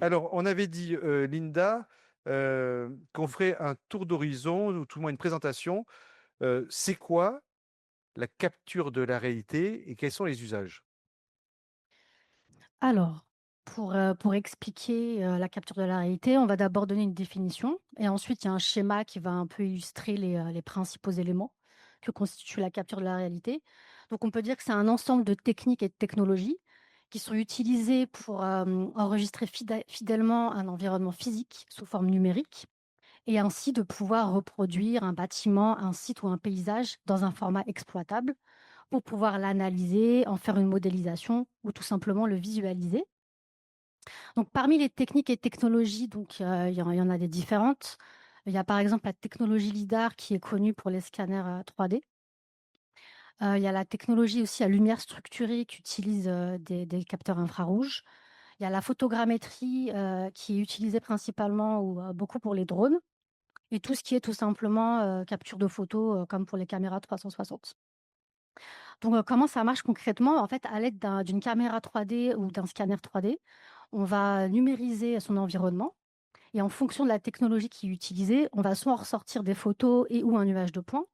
Alors, on avait dit, Linda, qu'on ferait un tour d'horizon ou tout le moins une présentation. C'est quoi la capture de la réalité et quels sont les usages? Alors, pour expliquer, la capture de la réalité, on va d'abord donner une définition et ensuite il y a un schéma qui va un peu illustrer les principaux éléments que constitue la capture de la réalité. Donc on peut dire que c'est un ensemble de techniques et de technologies qui sont utilisées pour, enregistrer fidèlement un environnement physique sous forme numérique et ainsi de pouvoir reproduire un bâtiment, un site ou un paysage dans un format exploitable pour pouvoir l'analyser, en faire une modélisation ou tout simplement le visualiser. Donc parmi les techniques et technologies, donc il y en a des différentes. Il y a par exemple la technologie LIDAR qui est connue pour les scanners, 3D. Il y a la technologie aussi à lumière structurée qui utilise, des capteurs infrarouges. Il y a la photogrammétrie, qui est utilisée principalement ou, beaucoup pour les drones et tout ce qui est tout simplement, capture de photos, comme pour les caméras 360. Donc, comment ça marche concrètement? En fait, à l'aide d'une caméra 3D ou d'un scanner 3D, on va numériser son environnement et en fonction de la technologie qui est utilisée, on va soit ressortir des photos et ou un nuage de points.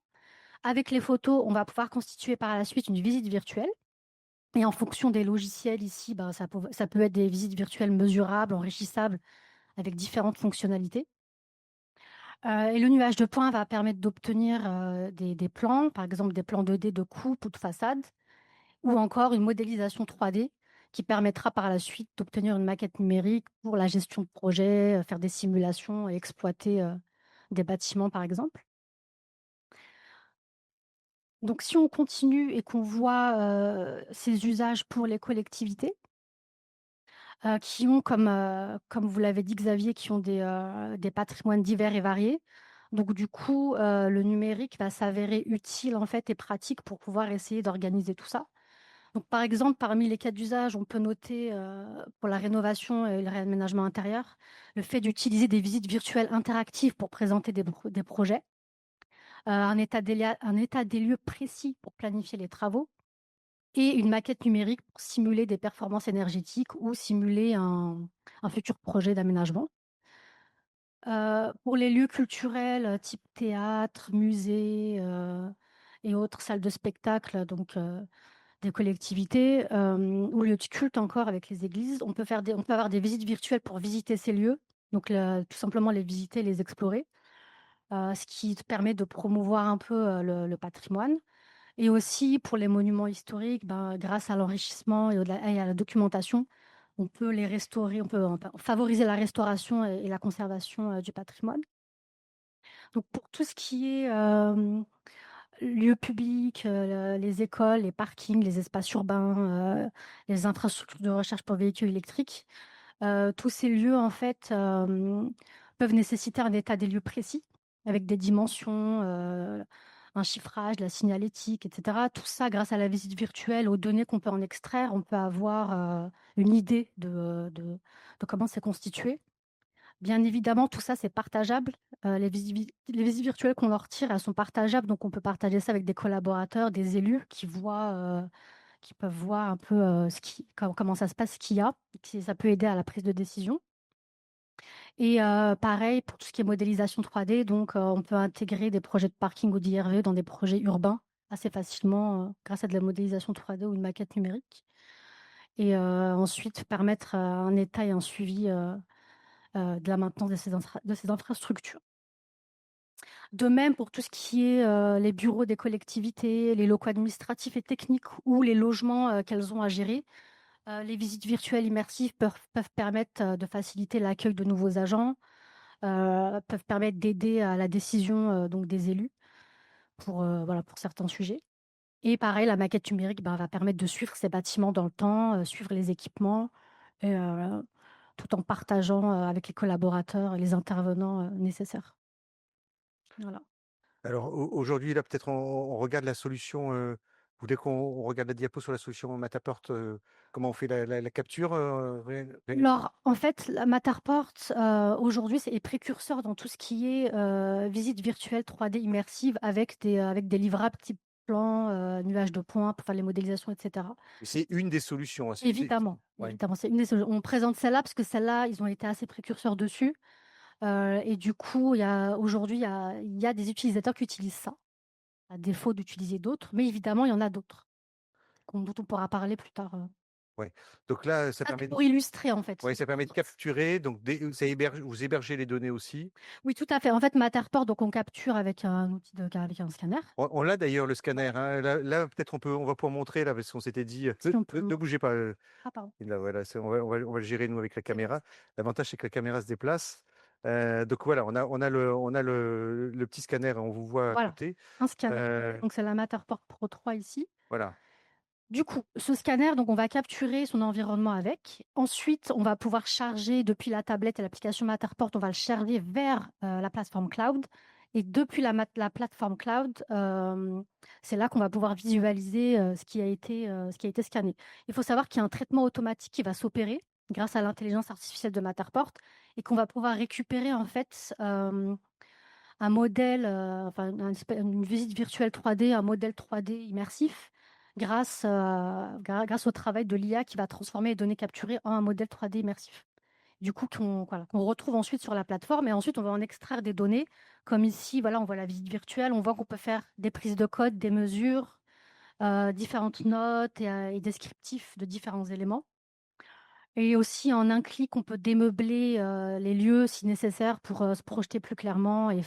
Avec les photos, on va pouvoir constituer par la suite une visite virtuelle et en fonction des logiciels ici, ben, ça peut être des visites virtuelles mesurables, enrichissables avec différentes fonctionnalités. Et le nuage de points va permettre d'obtenir, des plans, par exemple des plans 2D de coupe ou de façade ou encore une modélisation 3D qui permettra par la suite d'obtenir une maquette numérique pour la gestion de projet, faire des simulations et exploiter, des bâtiments, par exemple. Donc si on continue et qu'on voit, ces usages pour les collectivités, qui ont comme vous l'avez dit Xavier, qui ont des patrimoines divers et variés. Donc du coup, le numérique va s'avérer utile en fait et pratique pour pouvoir essayer d'organiser tout ça. Donc, par exemple, parmi les cas d'usage, on peut noter, pour la rénovation et le réaménagement intérieur, le fait d'utiliser des visites virtuelles interactives pour présenter des projets, un état des lieux précis pour planifier les travaux et une maquette numérique pour simuler des performances énergétiques ou simuler un futur projet d'aménagement. Pour les lieux culturels, type théâtre, musée, et autres salles de spectacle, donc des collectivités, ou lieux de culte encore avec les églises. On peut avoir des visites virtuelles pour visiter ces lieux, donc tout simplement les visiter, les explorer, ce qui te permet de promouvoir un peu, le patrimoine et aussi pour les monuments historiques, ben, grâce à l'enrichissement et à la documentation, on peut les restaurer, on peut favoriser la restauration et la conservation, du patrimoine. Donc pour tout ce qui est, lieux publics, les écoles, les parkings, les espaces urbains, les infrastructures de recharge pour véhicules électriques. Tous ces lieux, en fait, peuvent nécessiter un état des lieux précis avec des dimensions, un chiffrage, la signalétique et cetera. Tout ça grâce à la visite virtuelle, aux données qu'on peut en extraire, on peut avoir, une idée de comment c'est constitué. Bien évidemment, tout ça, c'est partageable. Les visites virtuelles qu'on en retire, elles sont partageables, donc on peut partager ça avec des collaborateurs, des élus qui peuvent voir un peu, comment ça se passe, ce qu'il y a, ça peut aider à la prise de décision et pareil pour tout ce qui est modélisation 3D, donc on peut intégrer des projets de parking ou d'IRV dans des projets urbains assez facilement, grâce à de la modélisation 3D ou une maquette numérique et ensuite permettre, un état et un suivi, de la maintenance de ces infrastructures. De même pour tout ce qui est, les bureaux des collectivités, les locaux administratifs et techniques ou les logements, qu'elles ont à gérer. Les visites virtuelles immersives peuvent permettre, de faciliter l'accueil de nouveaux agents, peuvent permettre d'aider à la décision, donc des élus pour, voilà, pour certains sujets et pareil, la maquette numérique, ben, va permettre de suivre ces bâtiments dans le temps, suivre les équipements et tout en partageant, avec les collaborateurs et les intervenants, nécessaires. Voilà. Alors aujourd'hui, là, peut-être on regarde la solution, vous voulez qu'on regarde la diapo sur la solution Matterport, comment on fait la capture, Alors, en fait, la Matterport, aujourd'hui, est précurseur dans tout ce qui est, visite virtuelle 3D immersive avec des livrables type plans, nuages de points pour faire les modélisations, et cetera. C'est une des solutions, hein, Évidemment, ouais. évidemment, c'est une des solu on présente celle-là parce que celle-là, ils ont été assez précurseurs dessus, et du coup, aujourd'hui, il y a des utilisateurs qui utilisent ça, à défaut d'utiliser d'autres, mais évidemment, il y en a d'autres, dont on pourra parler plus tard, Ouais. Donc là, ça ça, c'est permet pour illustrer, en fait. ouais, ça permet de capturer, donc vous hébergez les données aussi? Oui, tout à fait. En fait, Matterport, donc on capture avec un outil avec un scanner. On l'a d'ailleurs le scanner, hein. Là peut-être on va pouvoir montrer là parce qu'on s'était dit, Si on peut ne bougez pas, ah pardon. là voilà, on va le gérer nous avec la caméra. L'avantage c'est que la caméra se déplace. Donc voilà, on a le petit scanner, on vous voit à Voilà, côté. un scanner. Heu, Donc c'est la Matterport Pro 3 ici. voilà. Du coup, ce scanner, donc on va capturer son environnement avec. Ensuite, on va pouvoir charger depuis la tablette et l'application Matterport, on va le charger vers la plateforme cloud. Et depuis la plateforme cloud, c'est là qu'on va pouvoir visualiser ce qui a été scanné. Il faut savoir qu'il y a un traitement automatique qui va s'opérer grâce à l'intelligence artificielle de Matterport et qu'on va pouvoir récupérer en fait un modèle, enfin une visite virtuelle 3D, un modèle 3D immersif grâce au travail de l'IA qui va transformer les données capturées en un modèle 3D immersif. Du coup, qu'on retrouve ensuite sur la plateforme et ensuite on va en extraire des données. Comme ici, voilà, on voit la visite virtuelle, on voit qu'on peut faire des prises de code, des mesures, différentes notes et descriptifs de différents éléments. Et aussi en un clic, on peut démeubler les lieux si nécessaire pour se projeter plus clairement et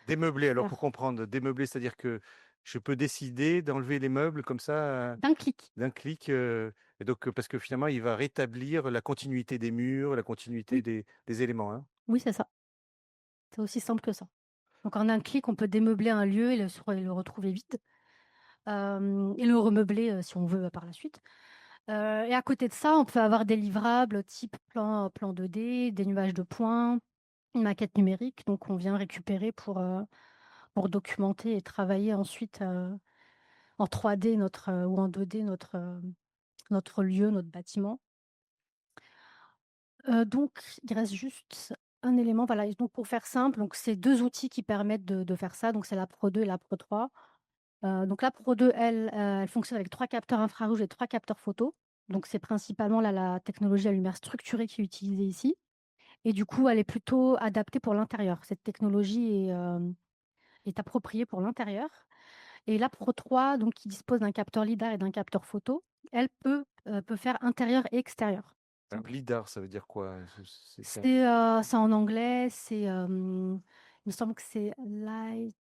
Démeubler, alors pour faire comprendre, démeubler, c'est-à-dire que je peux décider d'enlever les meubles comme ça, d'un clic. d'un clic, et donc parce que finalement il va rétablir la continuité des murs, la continuité Oui, des éléments, hein? oui, c'est ça. C'est aussi simple que ça. Donc en un clic, on peut démeubler un lieu et le retrouver vide, et le remeubler, si on veut, par la suite. Et à côté de ça, on peut avoir des livrables type plan 2D, des nuages de points, une maquette numérique, donc on vient récupérer pour documenter et travailler ensuite, en 3D ou en 2D notre lieu, notre bâtiment. Donc il reste juste un élément, voilà, et donc pour faire simple, donc c'est 2 outils qui permettent de faire ça, donc c'est la Pro 2 et la Pro 3. Donc la Pro 2, elle fonctionne avec 3 capteurs infrarouges et 3 capteurs photo. Donc c'est principalement la technologie à lumière structurée qui est utilisée ici et du coup, elle est plutôt adaptée pour l'intérieur. Cette technologie est appropriée pour l'intérieur et la Pro 3, donc qui dispose d'un capteur lidar et d'un capteur photo, elle peut faire intérieur et extérieur. Alors Donc lidar, ça veut dire quoi? C'est c'est en anglais, il me semble que c'est light,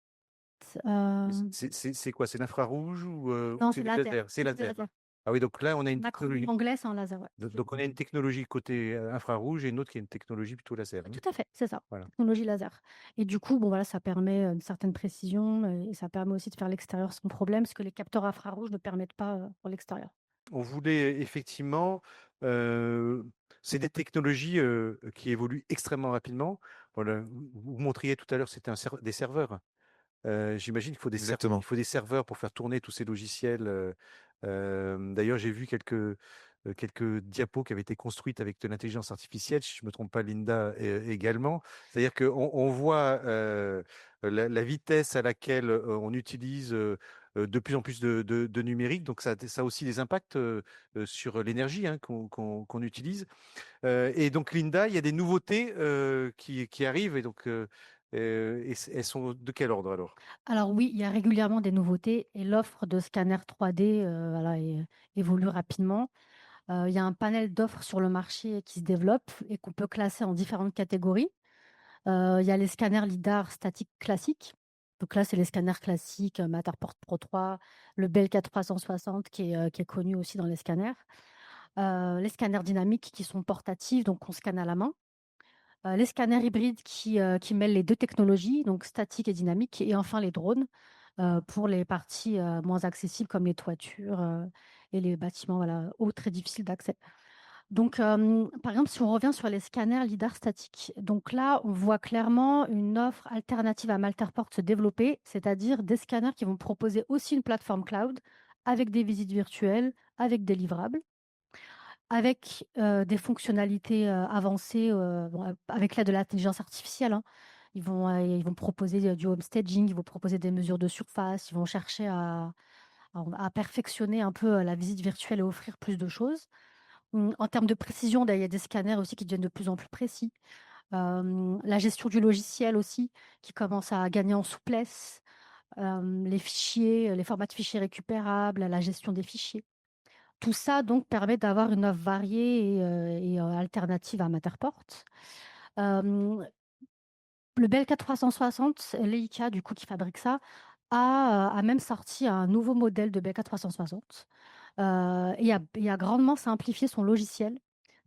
c'est quoi? C'est l'infrarouge ou non, c'est c'est du laser, laser? C'est c'est laser. laser. Ah oui, donc là on a une L'acronyme technologie, anglais, c'est en laser, ouais. donc on a une technologie côté, infrarouge et une autre qui est une technologie plutôt laser, hein? Tout à fait, c'est ça, Voilà. technologie laser et du coup, bon, voilà, ça permet, une certaine précision, et ça permet aussi de faire l'extérieur sans problème, ce que les capteurs infrarouges ne permettent pas, pour l'extérieur. On voulait effectivement, heu, c'est des technologies, qui évoluent extrêmement rapidement. Voilà, vous montriez tout à l'heure, c'était des serveurs. J'imagine qu'il faut il Exactement. faut des serveurs pour faire tourner tous ces logiciels. D'ailleurs, j'ai vu quelques diapos qui avaient été construites avec de l'intelligence artificielle, si je me trompe pas, Linda, également. C'est-à-dire qu'on voit, la vitesse à laquelle, on utilise, de plus en plus de numérique, donc ça a aussi des impacts, sur l'énergie, hein, qu'on utilise. Et donc Linda, il y a des nouveautés, qui arrivent et donc elles sont de quel ordre alors? Alors oui, il y a régulièrement des nouveautés et l'offre de scanners 3D, voilà, évolue rapidement. Il y a un panel d'offres sur le marché qui se développe et qu'on peut classer en différentes catégories. Il y a les scanners lidar statiques classiques. Donc là, c'est les scanners classiques, Matterport Pro 3, le Belka 360 qui est connu aussi dans les scanners. Les scanners dynamiques qui sont portatifs, donc on scanne à la main. Les scanners hybrides qui mêlent les 2 technologies, donc statique et dynamique et enfin les drones, pour les parties, moins accessibles comme les toitures, et les bâtiments, voilà, hauts, très difficiles d'accès. Donc, par exemple, si on revient sur les scanners lidar statiques, donc là, on voit clairement une offre alternative à Matterport se développer, c'est-à-dire des scanners qui vont proposer aussi une plateforme cloud avec des visites virtuelles, avec des livrables, avec des fonctionnalités avancées, bon, avec l'aide de l'intelligence artificielle, hein, Ils vont proposer du home staging, ils vont proposer des mesures de surface, ils vont chercher à perfectionner un peu la visite virtuelle et offrir plus de choses. En termes de précision, il y a des scanners aussi qui deviennent de plus en plus précis. La gestion du logiciel aussi, qui commence à gagner en souplesse. Les fichiers, les formats de fichiers récupérables, la gestion des fichiers. Tout ça donc permet d'avoir une offre variée et alternative à Matterport. Euh, le BLK 360, Leica du coup qui fabrique ça, a même sorti un nouveau modèle de BLK 360 et a grandement simplifié son logiciel.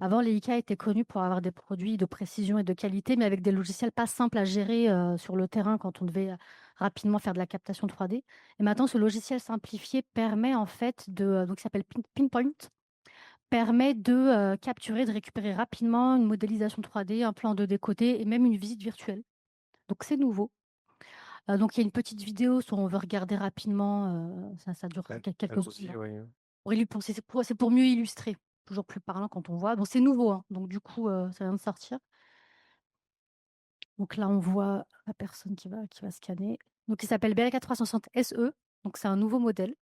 Avant, Leica était connu pour avoir des produits de précision et de qualité, mais avec des logiciels pas simples à gérer sur le terrain quand on devait rapidement faire de la captation 3D. Et maintenant, ce logiciel simplifié permet en fait donc ça s'appelle Pinpoint, permet de capturer, de récupérer rapidement une modélisation 3D, un plan 2D côté et même une visite virtuelle. Donc c'est nouveau. Donc il y a une petite vidéo si on veut regarder rapidement, ça dure quelques secondes, Allons-y, hein. oui. C'est pour mieux illustrer, toujours plus parlant quand on voit. Bon, c'est nouveau, hein, donc du coup, ça vient de sortir. Donc là, on voit la personne qui va scanner. Donc il s'appelle BLK 360 SE, donc c'est un nouveau modèle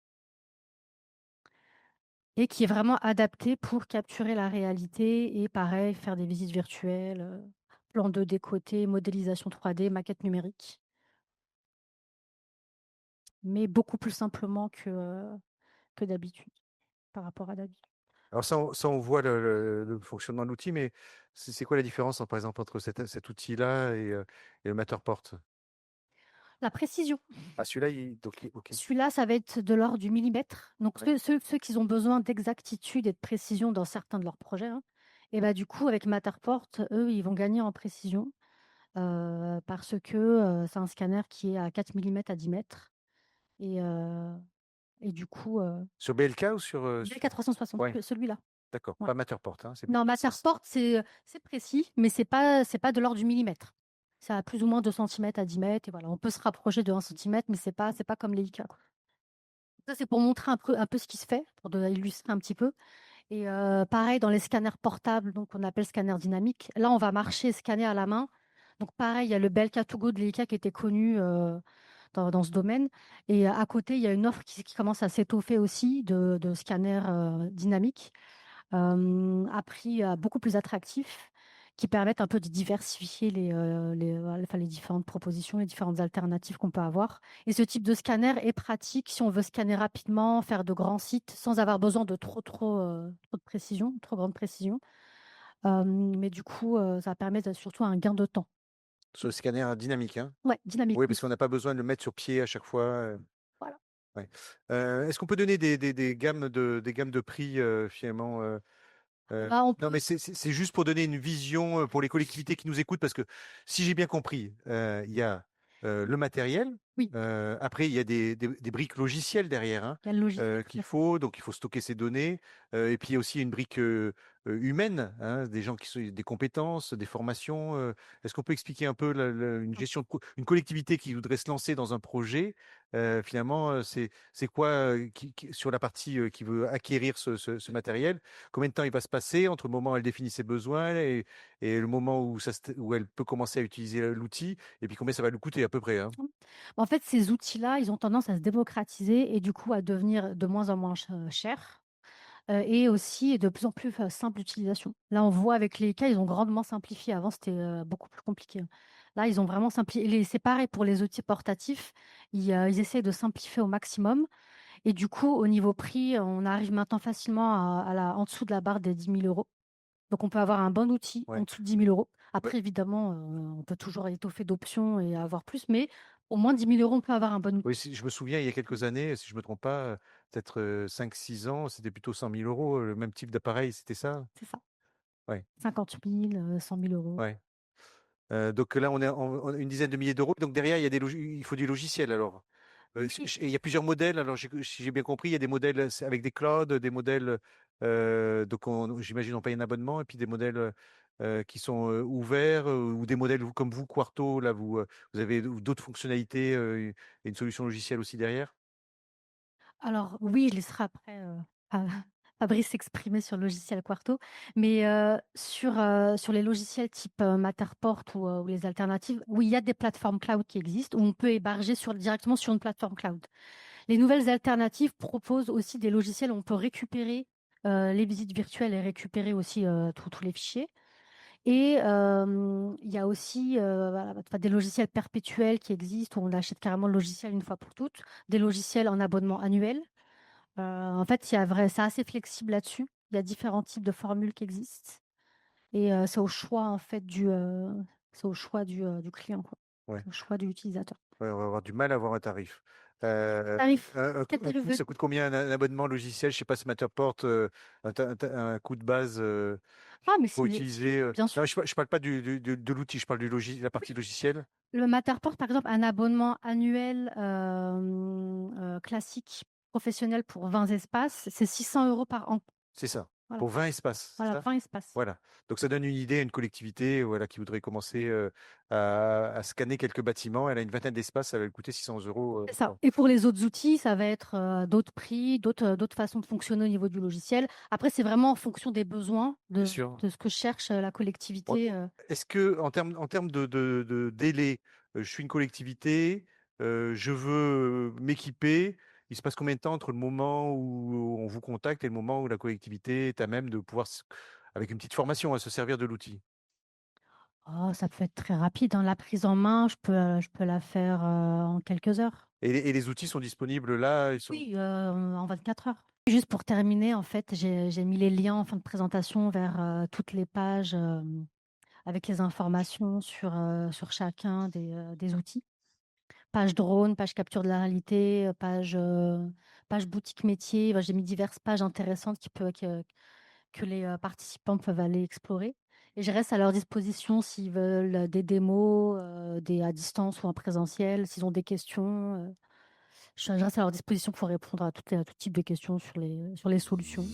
et qui est vraiment adapté pour capturer la réalité et pareil, faire des visites virtuelles, plan 2D côté, modélisation 3D, maquette numérique, mais beaucoup plus simplement que d'habitude, par rapport à d'habitude. Alors ça, on voit le fonctionnement de l'outil, mais c'est quoi la différence, par exemple, entre cet outil-là et le Matterport? La précision. Ah, celui-là, ok. Celui-là, ça va être de l'ordre du millimètre. Donc, Ouais. ceux qui ont besoin d'exactitude et de précision dans certains de leurs projets, hein, et bah, du coup, avec Matterport, eux, ils vont gagner en précision parce que c'est un scanner qui est à 4 millimètres à 10 mètres. Et, euh, et du coup, Sur BLK ou sur, BL460, ouais, celui-là. d'accord, Ouais. pas Matterport, hein, Non, Matterport, c'est précis, mais c'est pas de l'ordre du millimètre. Ça a plus ou moins 2 centimètres à 10 mètres. Et voilà, on peut se rapprocher de 1 centimètre, mais c'est pas comme les IK. Ça, c'est pour montrer un peu ce qui se fait, pour illustrer un petit peu. Et pareil, dans les scanners portables, donc on appelle scanner dynamique, là, on va marcher et scanner à la main. Donc pareil, il y a le Belka2Go de Leica qui était connu dans ce domaine. Et à côté, il y a une offre qui commence à s'étoffer aussi de scanners dynamiques à prix beaucoup plus attractif qui permettent un peu de diversifier enfin, les différentes propositions, les différentes alternatives qu'on peut avoir. Et ce type de scanner est pratique si on veut scanner rapidement, faire de grands sites sans avoir besoin de trop de précision, trop grande précision. Mais du coup, ça permet surtout un gain de temps. sur le scanner dynamique, hein? Ouais, dynamique, Oui, oui. parce qu'on n'a pas besoin de le mettre sur pied à chaque fois. Voilà. Ouais. Est-ce qu'on peut donner des gammes de prix finalement Bah, on non, peut. mais c'est juste pour donner une vision pour les collectivités qui nous écoutent, parce que si j'ai bien compris, il y a le matériel, Oui, après il y a des briques logicielles derrière, hein, il y a le logiciel, tout qu'il à fait. faut, donc il faut stocker ces données, et puis il y a aussi une brique humaine, hein, des gens qui sont des compétences, des formations. Est-ce qu'on peut expliquer un peu une gestion une collectivité qui voudrait se lancer dans un projet, finalement, c'est quoi sur la partie qui veut acquérir ce matériel? Combien de temps il va se passer entre le moment où elle définit ses besoins et le moment où, où elle peut commencer à utiliser l'outil, et puis combien ça va lui coûter à peu près, hein? En fait, ces outils-là, ils ont tendance à se démocratiser et du coup à devenir de moins en moins chers. Et aussi de plus en plus simple d'utilisation. Là, on voit avec les cas, ils ont grandement simplifié. Avant, c'était beaucoup plus compliqué, hein. Là, ils ont vraiment simplifié. C'est pareil pour les outils portatifs. Ils essayent de simplifier au maximum. Et du coup, au niveau prix, on arrive maintenant facilement en dessous de la barre des 10 000 euros. Donc, on peut avoir un bon outil en Ouais. dessous de 10 000 euros. Ouais. Après, évidemment, on peut toujours étoffer d'options et avoir plus, mais au moins 10 000 euros, on peut avoir un bon Oui, outil. je me souviens, il y a quelques années, si je me trompe pas, peut-être 5-6 ans, c'était plutôt 100 000 euros, le même type d'appareil, c'était ça? C'est ça. Ouais, 50 000, 100 000 euros. ouais. Donc là, on est en une dizaine de milliers d'euros. Donc derrière, il faut du logiciel alors. Oui. Il y a plusieurs modèles. Alors, si j'ai bien compris, il y a des modèles avec des clouds, des modèles, donc j'imagine on paye un abonnement, et puis des modèles qui sont ouverts, ou des modèles comme vous, Quarto, là, vous avez d'autres fonctionnalités et une solution logicielle aussi derrière. Alors oui, je laisserai après Fabrice s'exprimait sur le logiciel Quarto, mais sur les logiciels type, Matterport ou les alternatives, oui, il y a des plateformes cloud qui existent où on peut héberger directement sur une plateforme cloud. Les nouvelles alternatives proposent aussi des logiciels où on peut récupérer, les visites virtuelles et récupérer aussi, tous les fichiers et il y a aussi, voilà, enfin, des logiciels perpétuels qui existent où on achète carrément le logiciel une fois pour toutes, des logiciels en abonnement annuel. En fait, c'est assez flexible là-dessus. Il y a différents types de formules qui existent et c'est au choix en fait c'est au choix du client, quoi. Ouais. C'est au choix de l'utilisateur. Ouais, on va avoir du mal à avoir un tarif. Euh, Tarif, un coût, ça coûte combien un abonnement logiciel? Je sais pas, ce Matterport, un coût de base ah mais pour c'est utiliser. bien sûr. Non, je parle pas de l'outil, je parle la partie logicielle. Le Matterport, par exemple, un abonnement annuel, classique professionnel pour 20 espaces, c'est 600 € par an. C'est ça. Voilà, Pour 20 espaces, c'est voilà, ça? 20 espaces. Voilà. Donc ça donne une idée à une collectivité, voilà, qui voudrait commencer à scanner quelques bâtiments. Elle a une vingtaine d'espaces, ça va lui coûter 600 euros. C'est ça. Et pour les autres outils, ça va être d'autres prix, d'autres façons de fonctionner au niveau du logiciel. Après, c'est vraiment en fonction des besoins Bien sûr. de ce que cherche la Bon, collectivité. est-ce que en termes de délai, je suis une collectivité, je veux m'équiper, il se passe combien de temps entre le moment où on vous contacte et le moment où la collectivité est à même de pouvoir, avec une petite formation, se servir de l'outil? Oh, ça peut être très rapide, hein. La prise en main, je peux la faire en quelques heures. Et les outils sont disponibles là, ils sont... Oui, en 24 heures. Juste pour terminer, en fait, j'ai mis les liens en fin de présentation vers toutes les pages avec les informations sur chacun des outils. Page drone, page capture de la réalité, page boutique métier. Enfin, j'ai mis diverses pages intéressantes que les participants peuvent aller explorer. Et je reste à leur disposition s'ils veulent des démos, à distance ou en présentiel, s'ils ont des questions. Je reste à leur disposition pour répondre à tout type de questions sur les solutions.